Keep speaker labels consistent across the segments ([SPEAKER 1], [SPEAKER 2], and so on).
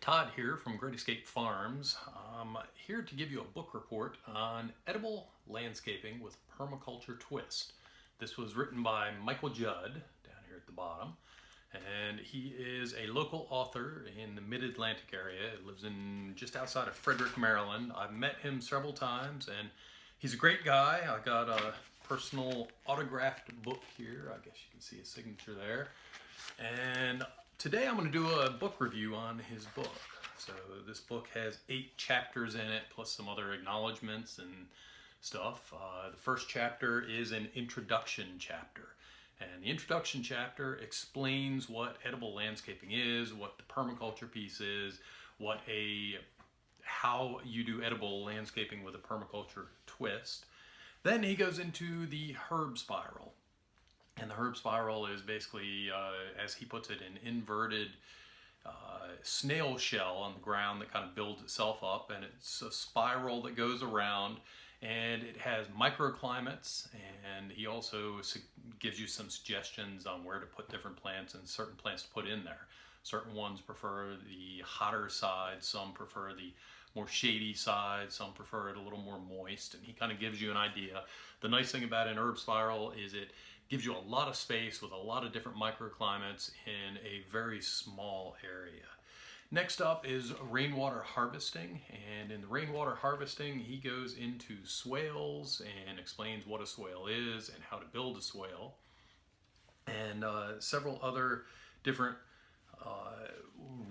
[SPEAKER 1] Todd here from Great Escape Farms. I'm here to give you a book report on edible landscaping with permaculture twist. This was written by Michael Judd down here at the bottom, and he is a local author in the Mid-Atlantic area. He lives in just outside of Frederick, Maryland. I've met him several times, and he's a great guy. I got a personal autographed book here. I guess you can see his signature there. And today I'm going to do a book review on his book. So this book has 8 chapters in it, plus some other acknowledgments and stuff. The first chapter is an introduction chapter. And the introduction chapter explains what edible landscaping is, what the permaculture piece is, how you do edible landscaping with a permaculture twist. Then he goes into the herb spiral. And the herb spiral is basically, as he puts it, an inverted snail shell on the ground that kind of builds itself up, and it's a spiral that goes around, and it has microclimates, and he also gives you some suggestions on where to put different plants and certain plants to put in there. Certain ones prefer the hotter side, some prefer the more shady side, some prefer it a little more moist, and he kind of gives you an idea. The nice thing about an herb spiral is it gives you a lot of space with a lot of different microclimates in a very small area. Next up is rainwater harvesting, and in the rainwater harvesting he goes into swales and explains what a swale is and how to build a swale, and several other different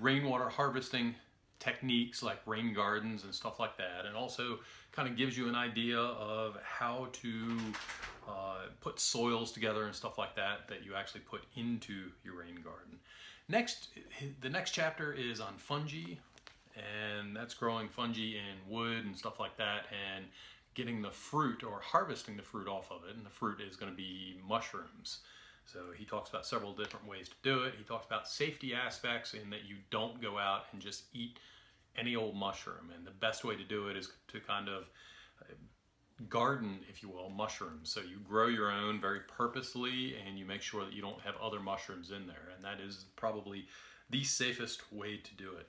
[SPEAKER 1] rainwater harvesting techniques like rain gardens and stuff like that, and also kind of gives you an idea of how to put soils together and stuff like that you actually put into your rain garden. Next, the next chapter is on fungi, and that's growing fungi in wood and stuff like that, and getting the fruit or harvesting the fruit off of it, and the fruit is going to be mushrooms. So he talks about several different ways to do it. He talks about safety aspects in that you don't go out and just eat any old mushroom, and the best way to do it is to kind of garden, if you will, mushrooms. So you grow your own very purposely, and you make sure that you don't have other mushrooms in there, and that is probably the safest way to do it.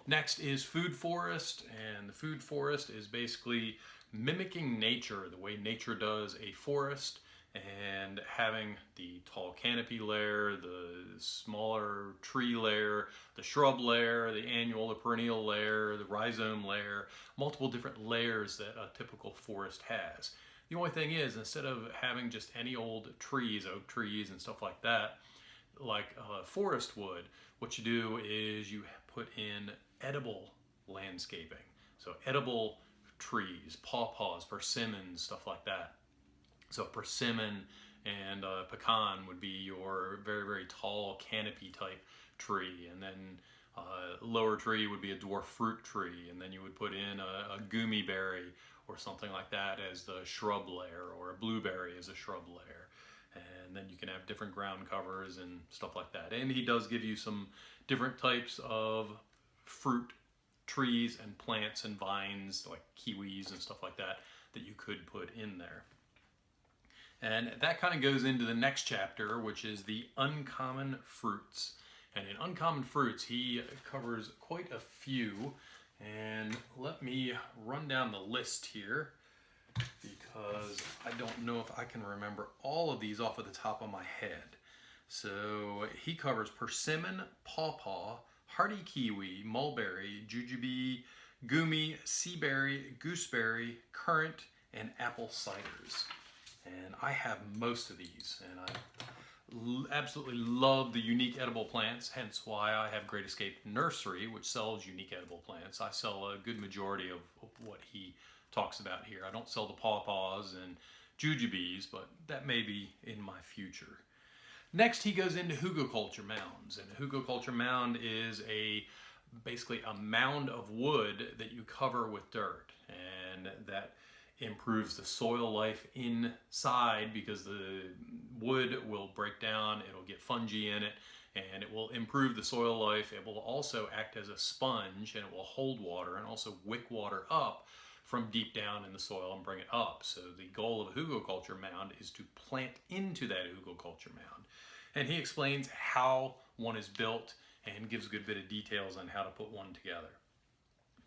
[SPEAKER 1] Next is food forest, and the food forest is basically mimicking nature, the way nature does a forest, and having the tall canopy layer, the smaller tree layer, the shrub layer, the annual, the perennial layer, the rhizome layer, multiple different layers that a typical forest has. The only thing is, instead of having just any old trees, oak trees and stuff like that, like forest would, what you do is you put in edible landscaping. So edible trees, pawpaws, persimmons, stuff like that. So persimmon and pecan would be your very, very tall canopy type tree, and then lower tree would be a dwarf fruit tree, and then you would put in a gummy berry or something like that as the shrub layer, or a blueberry as a shrub layer. And then you can have different ground covers and stuff like that. And he does give you some different types of fruit trees and plants and vines like kiwis and stuff like that that you could put in there. And that kind of goes into the next chapter, which is the uncommon fruits. And in uncommon fruits, he covers quite a few. And let me run down the list here, because I don't know if I can remember all of these off of the top of my head. So he covers persimmon, pawpaw, hardy kiwi, mulberry, jujube, gummy, seaberry, gooseberry, currant, and apple ciders. And I have most of these, and I absolutely love the unique edible plants, hence why I have Great Escape Nursery, which sells unique edible plants. I sell a good majority of what he talks about here. I don't sell the pawpaws and jujubes, but that may be in my future. Next, he goes into Hugelkultur mounds, and a Hugelkultur mound is basically a mound of wood that you cover with dirt, and that improves the soil life inside, because the wood will break down, it'll get fungi in it, and it will improve the soil life. It will also act as a sponge, and it will hold water and also wick water up from deep down in the soil and bring it up. So the goal of a Hugelkultur mound is to plant into that Hugelkultur mound. And he explains how one is built and gives a good bit of details on how to put one together.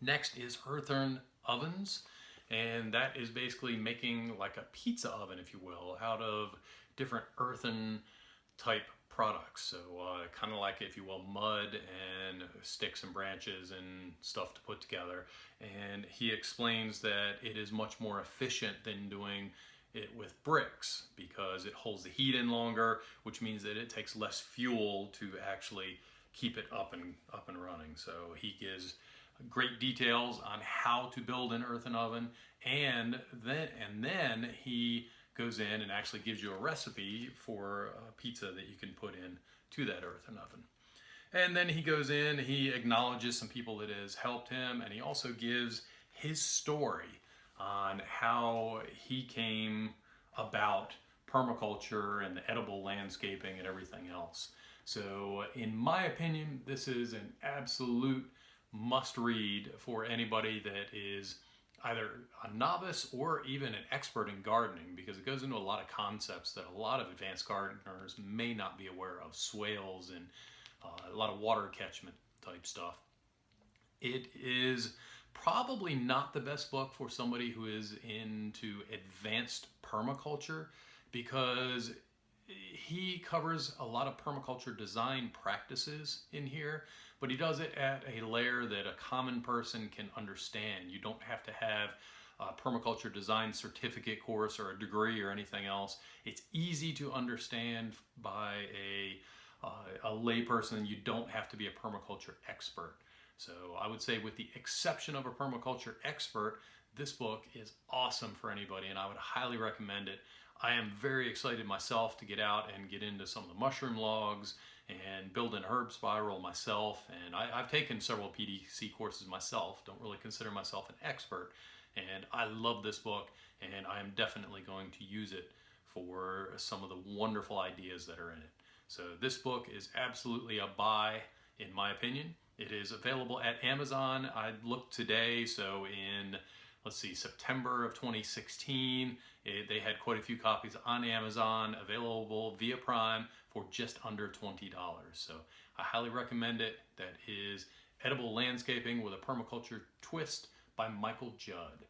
[SPEAKER 1] Next is Earthen ovens, and that is basically making like a pizza oven, if you will, out of different earthen type products. So kind of like, if you will, mud and sticks and branches and stuff to put together. And he explains that it is much more efficient than doing it with bricks because it holds the heat in longer, which means that it takes less fuel to actually keep it up and running. So he gives great details on how to build an earthen oven, and then he goes in and actually gives you a recipe for a pizza that you can put in to that earthen oven. And then he goes in, he acknowledges some people that has helped him, and he also gives his story on how he came about permaculture and the edible landscaping and everything else. So in my opinion, this is an absolute must read for anybody that is either a novice or even an expert in gardening, because it goes into a lot of concepts that a lot of advanced gardeners may not be aware of, swales and a lot of water catchment type stuff. It is probably not the best book for somebody who is into advanced permaculture, because he covers a lot of permaculture design practices in here, but he does it at a layer that a common person can understand. You don't have to have a permaculture design certificate course or a degree or anything else. It's easy to understand by a layperson. You don't have to be a permaculture expert. So I would say, with the exception of a permaculture expert, this book is awesome for anybody, and I would highly recommend it. I am very excited myself to get out and get into some of the mushroom logs and build an herb spiral myself. And I've taken several PDC courses myself, don't really consider myself an expert. And I love this book, and I am definitely going to use it for some of the wonderful ideas that are in it. So this book is absolutely a buy, in my opinion. It is available at Amazon. I looked today, so in, let's see, September of 2016, they had quite a few copies on Amazon available via Prime for just under $20. So I highly recommend it. That is Edible Landscaping with a Permaculture Twist by Michael Judd.